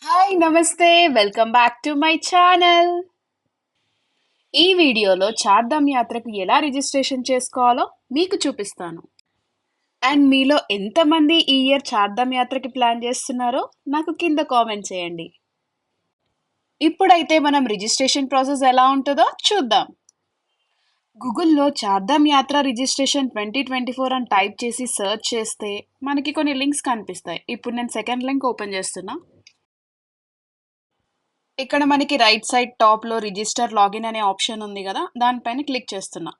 Hi నమస్తే welcome back to my channel. ఈ వీడియోలో చార్ధామ్ యాత్రకు ఎలా రిజిస్ట్రేషన్ చేసుకోవాలో మీకు చూపిస్తాను. అండ్ మీలో ఎంతమంది ఈ ఇయర్ చార్ధామ్ యాత్రకి ప్లాన్ చేస్తున్నారో నాకు కింద కామెంట్ చేయండి. ఇప్పుడైతే మనం రిజిస్ట్రేషన్ ప్రాసెస్ ఎలా ఉంటుందో చూద్దాం. గూగుల్లో చార్ధామ్ యాత్ర రిజిస్ట్రేషన్ 2024 అని టైప్ చేసి సెర్చ్ చేస్తే మనకి కొన్ని లింక్స్ కనిపిస్తాయి. ఇప్పుడు నేను సెకండ్ లింక్ ఓపెన్ చేస్తున్నా. ఇక్కడ మనకి రైట్ సైడ్ టాప్లో రిజిస్టర్ లాగిన్ అనే ఆప్షన్ ఉంది కదా, దానిపైన క్లిక్ చేస్తున్నా.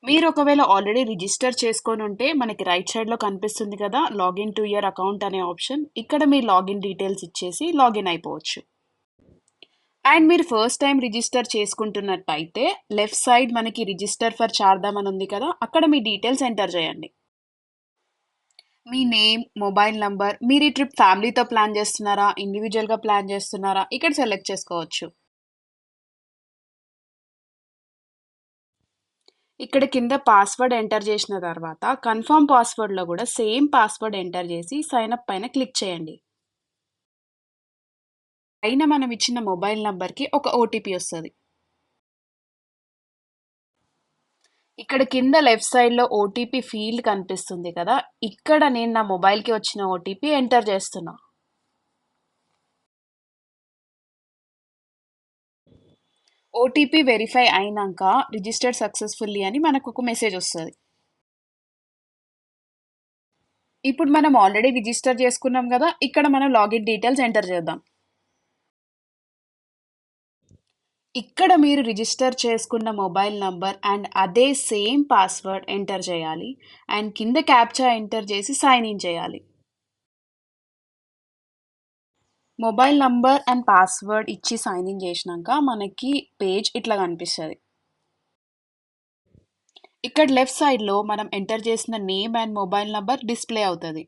మీరు ఒకవేళ ఆల్రెడీ రిజిస్టర్ చేసుకొని ఉంటే మనకి రైట్ సైడ్లో కనిపిస్తుంది కదా లాగిన్ టు యువర్ అకౌంట్ అనే ఆప్షన్. ఇక్కడ మీ లాగిన్ డీటెయిల్స్ ఇచ్చేసి లాగిన్ అయిపోవచ్చు. అండ్ మీరు ఫస్ట్ టైం రిజిస్టర్ చేసుకుంటున్నట్టయితే లెఫ్ట్ సైడ్ మనకి రిజిస్టర్ ఫర్ చార్ధామ్ అని ఉంది కదా, అక్కడ మీ డీటెయిల్స్ ఎంటర్ చేయండి. మీ నేమ్, మొబైల్ నంబర్, మీరు ఈ ట్రిప్ ఫ్యామిలీతో ప్లాన్ చేస్తున్నారా, ఇండివిజువల్గా ప్లాన్ చేస్తున్నారా, ఇక్కడ సెలెక్ట్ చేసుకోవచ్చు. ఇక్కడ కింద పాస్వర్డ్ ఎంటర్ చేసిన తర్వాత కన్ఫర్మ్ పాస్వర్డ్లో కూడా సేమ్ పాస్వర్డ్ ఎంటర్ చేసి సైన్ అప్ పైన క్లిక్ చేయండి. పైన మనం ఇచ్చిన మొబైల్ నంబర్కి ఒక ఓటీపీ వస్తుంది. ఇక్కడ కింద లెఫ్ట్ సైడ్లో ఓటీపీ ఫీల్డ్ కనిపిస్తుంది కదా, ఇక్కడ నేను నా మొబైల్కి వచ్చిన ఓటీపీ ఎంటర్ చేస్తున్నా. ఓటీపీ వెరిఫై అయినాక రిజిస్టర్ సక్సెస్ఫుల్లీ అని మనకు ఒక మెసేజ్ వస్తుంది. ఇప్పుడు మనం ఆల్రెడీ రిజిస్టర్ చేసుకున్నాం కదా, ఇక్కడ మనం లాగిన్ డీటెయిల్స్ ఎంటర్ చేద్దాం. ఇక్కడ మీరు రిజిస్టర్ చేసుకున్న మొబైల్ నంబర్ అండ్ అదే సేమ్ పాస్వర్డ్ ఎంటర్ చేయాలి. అండ్ కింద క్యాప్చా ఎంటర్ చేసి సైన్ ఇన్ చేయాలి. మొబైల్ నంబర్ అండ్ పాస్వర్డ్ ఇచ్చి సైన్ ఇన్ చేసినాక మనకి పేజ్ ఇట్లా కనిపిస్తుంది. ఇక్కడ లెఫ్ట్ సైడ్లో మనం ఎంటర్ చేసిన name and mobile number display అవుతుంది.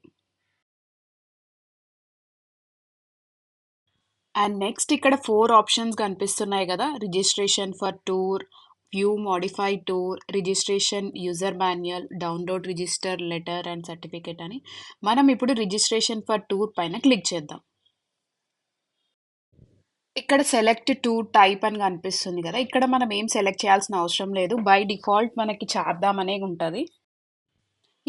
అండ్ నెక్స్ట్ ఇక్కడ 4 ఆప్షన్స్ కనిపిస్తున్నాయి కదా, registration for tour, view modify tour, registration user manual, download register letter and certificate అని. మనం ఇప్పుడు రిజిస్ట్రేషన్ ఫర్ టూర్ పైన క్లిక్ చేద్దాం. ఇక్కడ సెలెక్ట్ టూర్ టైప్ అని కనిపిస్తుంది కదా, ఇక్కడ మనం ఏం సెలెక్ట్ చేయాల్సిన అవసరం లేదు. బై డిఫాల్ట్ మనకి చార్ధామ్ అనే ఉంటుంది.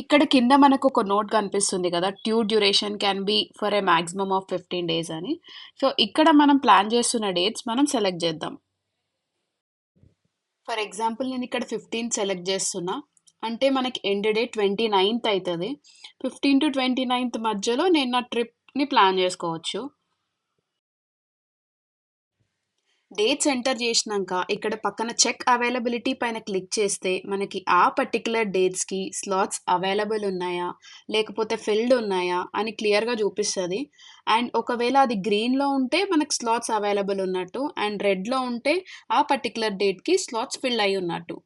ఇక్కడ కింద మనకు ఒక నోట్ కనిపిస్తుంది కదా, tour duration can be for a maximum of 15 days అని. సో ఇక్కడ మనం ప్లాన్ చేస్తున్న డేట్స్ మనం సెలెక్ట్ చేద్దాం. ఫర్ ఎగ్జాంపుల్ నేను ఇక్కడ 15 సెలెక్ట్ చేస్తున్నా, అంటే మనకి ఎండ్ డేట్ 29th అవుతుంది. 15 to 29th మధ్యలో నేను నా ట్రిప్ని ప్లాన్ చేసుకోవచ్చు. డేట్స్ ఎంటర్ చేసినాక ఇక్కడ పక్కన చెక్ అవైలబిలిటీ పైన క్లిక్ చేస్తే మనకి ఆ పర్టికులర్ డేట్స్కి స్లాట్స్ అవైలబుల్ ఉన్నాయా లేకపోతే ఫిల్డ్ ఉన్నాయా అని క్లియర్గా చూపిస్తుంది. అండ్ ఒకవేళ అది గ్రీన్లో ఉంటే మనకి స్లాట్స్ అవైలబుల్ ఉన్నట్టు, అండ్ రెడ్లో ఉంటే ఆ పర్టికులర్ డేట్కి స్లాట్స్ ఫిల్ అయి ఉన్నట్టు.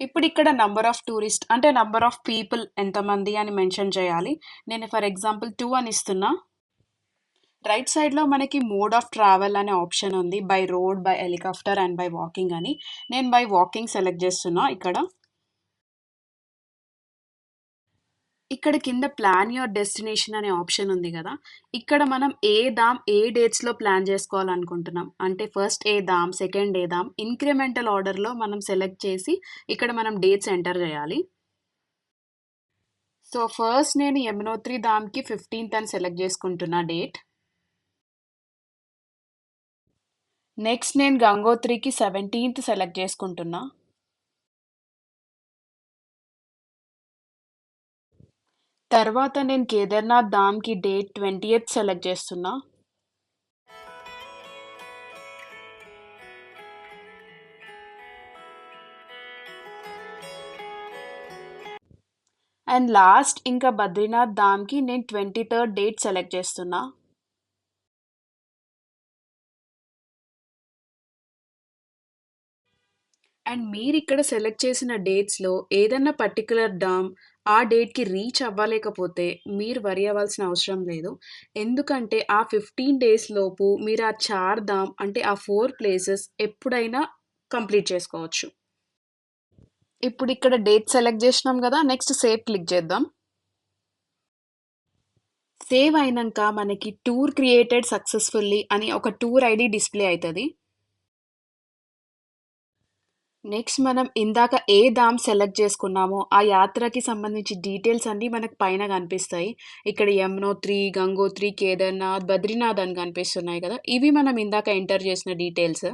ఇప్పుడు ఇక్కడ నంబర్ ఆఫ్ టూరిస్ట్ అంటే నంబర్ ఆఫ్ పీపుల్ ఎంతమంది అని మెన్షన్ చేయాలి. నేను ఫర్ ఎగ్జాంపుల్ 2 అని ఇస్తున్నా. రైట్ సైడ్లో మనకి మోడ్ ఆఫ్ ట్రావెల్ అనే ఆప్షన్ ఉంది, by road, by helicopter and by walking అని. నేను బై వాకింగ్ సెలెక్ట్ చేస్తున్నా. ఇక్కడ కింద ప్లాన్ యువర్ డెస్టినేషన్ అనే ఆప్షన్ ఉంది కదా, ఇక్కడ మనం ఏ దామ్ ఏ డేట్స్లో ప్లాన్ చేసుకోవాలనుకుంటున్నాం అంటే ఫస్ట్ ఏ దామ్, సెకండ్ ఏ దామ్, ఇంక్రిమెంటల్ ఆర్డర్లో మనం సెలెక్ట్ చేసి ఇక్కడ మనం డేట్స్ ఎంటర్ చేయాలి. సో ఫస్ట్ నేను యమునోత్రి దామ్కి 15th అని సెలెక్ట్ చేసుకుంటున్నా డేట్. నెక్స్ట్ నేను గంగోత్రికి 17th సెలెక్ట్ చేసుకుంటున్నా. తర్వాత నేను కేదార్నాథ్ ధామ్కి డేట్ 20th సెలెక్ట్ చేస్తున్నా. అండ్ లాస్ట్ ఇంకా బద్రీనాథ్ ధామ్కి నేను 23rd డేట్ సెలెక్ట్ చేస్తున్నా. అండ్ మీరు ఇక్కడ సెలెక్ట్ చేసిన డేట్స్లో ఏదన్నా పర్టికులర్ డామ్ ఆ డేట్కి రీచ్ అవ్వలేకపోతే మీరు వరి అవ్వాల్సిన అవసరం లేదు. ఎందుకంటే ఆ 15 days లోపు మీరు ఆ 4 ధామ్ అంటే ఆ 4 ప్లేసెస్ ఎప్పుడైనా కంప్లీట్ చేసుకోవచ్చు. ఇప్పుడు ఇక్కడ డేట్ సెలెక్ట్ చేసినాం కదా, నెక్స్ట్ సేవ్ క్లిక్ చేద్దాం. సేవ్ అయినంక మనకి టూర్ క్రియేటెడ్ సక్సెస్‌ఫుల్లీ అని ఒక టూర్ ఐడీ డిస్‌ప్లే అయితది. నెక్స్ట్ మనం ఇందాక ఏ ధామ్ సెలెక్ట్ చేసుకున్నామో, ఆ యాత్రకి సంబంధించి డీటెయిల్స్ అన్నీ మనకు పైన కనిపిస్తాయి. ఇక్కడ యమునోత్రి, గంగోత్రి, కేదార్‌నాథ్, బద్రీనాథ్ అని కనిపిస్తున్నాయి కదా! ఇవి మనం ఇందాక ఎంటర్ చేసిన డీటెయిల్స్.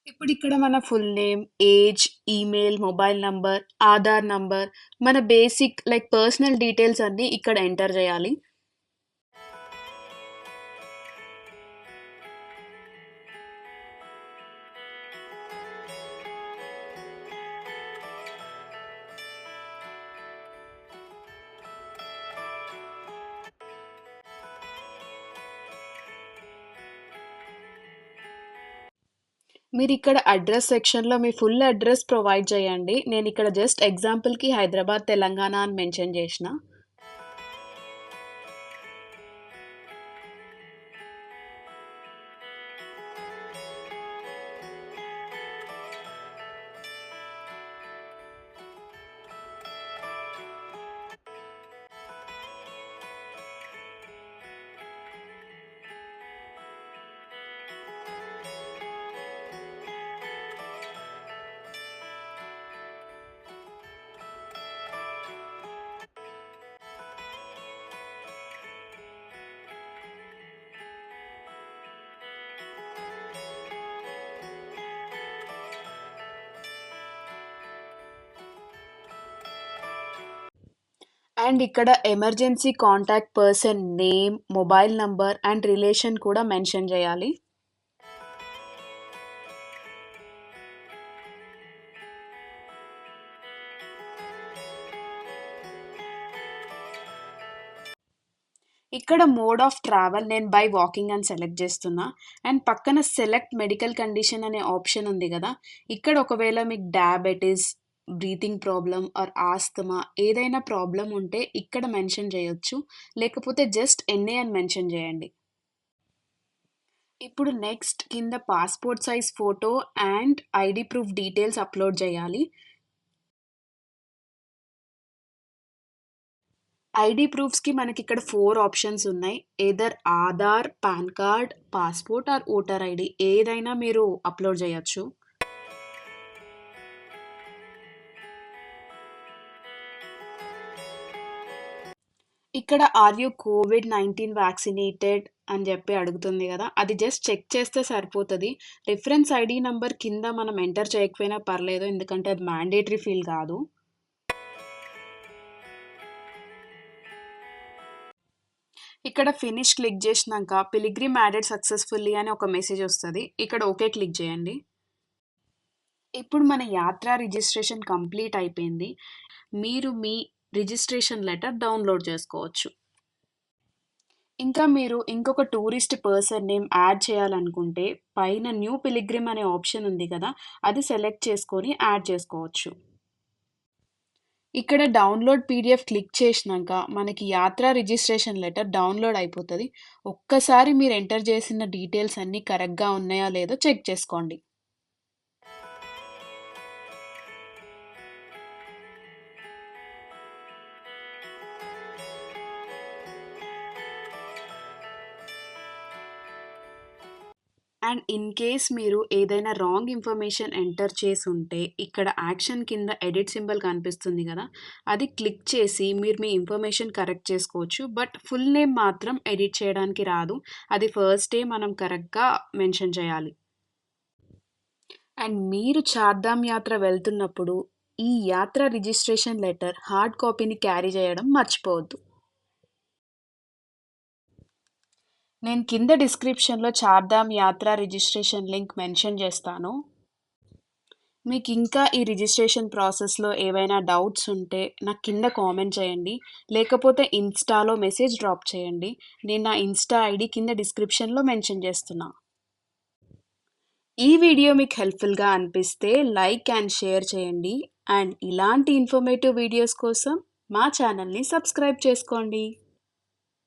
ఇప్పుడిక్కడ మన full name, age, email, mobile number, Aadhaar number, మన బేసిక్ లైక్ పర్సనల్ డీటెయిల్స్ అన్నీ ఇక్కడ ఎంటర్ చేయాలి. మీరిక్కడ అడ్రెస్ సెక్షన్‌లో మీ ఫుల్ అడ్రెస్ ప్రొవైడ్ చేయండి. నేనిక్కడ జస్ట్ ఎగ్జాంపుల్‌కి హైదరాబాద్, తెలంగాణ అని మెన్షన్ చేషిన. అండ్ ఇక్కడ emergency contact person name, mobile number and relation కూడా మెన్షన్ చేయాలి. ఇక్కడ మోడ్ ఆఫ్ ట్రావెల్ నేను బై వాకింగ్ అని సెలెక్ట్ చేస్తున్నా. అండ్ పక్కన సెలెక్ట్ మెడికల్ కండిషన్ అనే ఆప్షన్ ఉంది కదా! ఇక్కడ ఒకవేళ మీకు diabetes, breathing problem or asthma ఏదైనా ప్రాబ్లమ్ ఉంటే ఇక్కడ మెన్షన్ చేయొచ్చు. లేకపోతే జస్ట్ ఎన్ఏ అని మెన్షన్ చేయండి. ఇప్పుడు నెక్స్ట్ కింద passport size photo and ID proof details upload చేయాలి. ఐడీ ప్రూఫ్స్‌కి మనకిక్కడ 4 ఆప్షన్స్ ఉన్నాయి. Either Aadhaar, PAN card, passport or voter ID ఏదైనా మీరు అప్‌లోడ్ చేయొచ్చు. ఇక్కడ ఆర్ యూ కోవిడ్-19 వ్యాక్సినేటెడ్ అని చెప్పి అడుగుతుంది కదా! అది జస్ట్ చెక్ చేస్తే సరిపోతది. రిఫరెన్స్ ఐడీ నంబర్ కింద మనం ఎంటర్ చేయకపోయినా పర్లేదు. ఎందుకంటే అది మ్యాండేటరీ ఫీల్డ్ కాదు. ఇక్కడ ఫినిష్ క్లిక్ చేసినాక పిలిగ్రిమ్ యాడెడ్ సక్సెస్‌ఫుల్లీ అని ఒక మెసేజ్ వస్తది. ఇక్కడ ఓకే క్లిక్ చేయండి. ఇప్పుడు మన యాత్ర రిజిస్ట్రేషన్ కంప్లీట్ అయిపోయింది. మీరు మీ రిజిస్ట్రేషన్ లెటర్ డౌన్‌లోడ్ చేసుకోవచ్చు. ఇంకా మీరు ఇంకొక టూరిస్ట్ పర్సన్ నేమ్ యాడ్ చేయాలనుకుంటే పైన న్యూ పిలిగ్రిమ్ అనే ఆప్షన్ ఉంది కదా! అది సెలెక్ట్ చేసుకొని యాడ్ చేసుకోవచ్చు. ఇక్కడ డౌన్‌లోడ్ పీడీఎఫ్ క్లిక్ చేసినాక మనకి యాత్ర రిజిస్ట్రేషన్ లెటర్ డౌన్‌లోడ్ అయిపోతది. ఒక్కసారి మీరు ఎంటర్ చేసిన డీటెయిల్స్ అన్నీ కరెక్ట్‌గా ఉన్నాయో లేదో చెక్ చేసుకోండి. అండ్ ఇన్ కేస్ మీరు ఏదైనా రాంగ్ ఇన్ఫర్మేషన్ ఎంటర్ చేసుంటే ఇక్కడ యాక్షన్ కింద ఎడిట్ సింబల్ కనిపిస్తుంది కదా! అది క్లిక్ చేసి మీరు మీ ఇన్ఫర్మేషన్ కరెక్ట్ చేసుకోవచ్చు. బట్ ఫుల్ నేమ్ మాత్రం ఎడిట్ చేయడానికి రాదు. అది ఫస్టే మనం కరెక్ట్‌గా మెన్షన్ చేయాలి. అండ్ మీరు చార్ధామ్ యాత్ర వెళ్తున్నప్పుడు ఈ యాత్ర రిజిస్ట్రేషన్ లెటర్ హార్డ్ కాపీని క్యారీ చేయడం మర్చిపోవద్దు. నేను కింద డిస్క్రిప్షన్‌లో చార్ధామ్ యాత్ర రిజిస్ట్రేషన్ లింక్ మెన్షన్ చేస్తాను. మీకింకా ఈ రిజిస్ట్రేషన్ ప్రాసెస్‌లో ఏవైనా డౌట్స్ ఉంటే నాకు కింద కామెంట్ చేయండి. లేకపోతే ఇన్‌స్టాలో మెసేజ్ డ్రాప్ చేయండి. నేను నా ఇన్‌స్టా ఐడీ కింద డిస్క్రిప్షన్‌లో మెన్షన్ చేస్తున్నా. ఈ వీడియో మీకు హెల్ప్‌ఫుల్‌గా అనిపిస్తే లైక్ అండ్ షేర్ చేయండి. అండ్ ఇలాంటి ఇన్ఫర్మేటివ్ వీడియోస్ కోసం మా ఛానల్‌ని సబ్స్క్రైబ్ చేసుకోండి.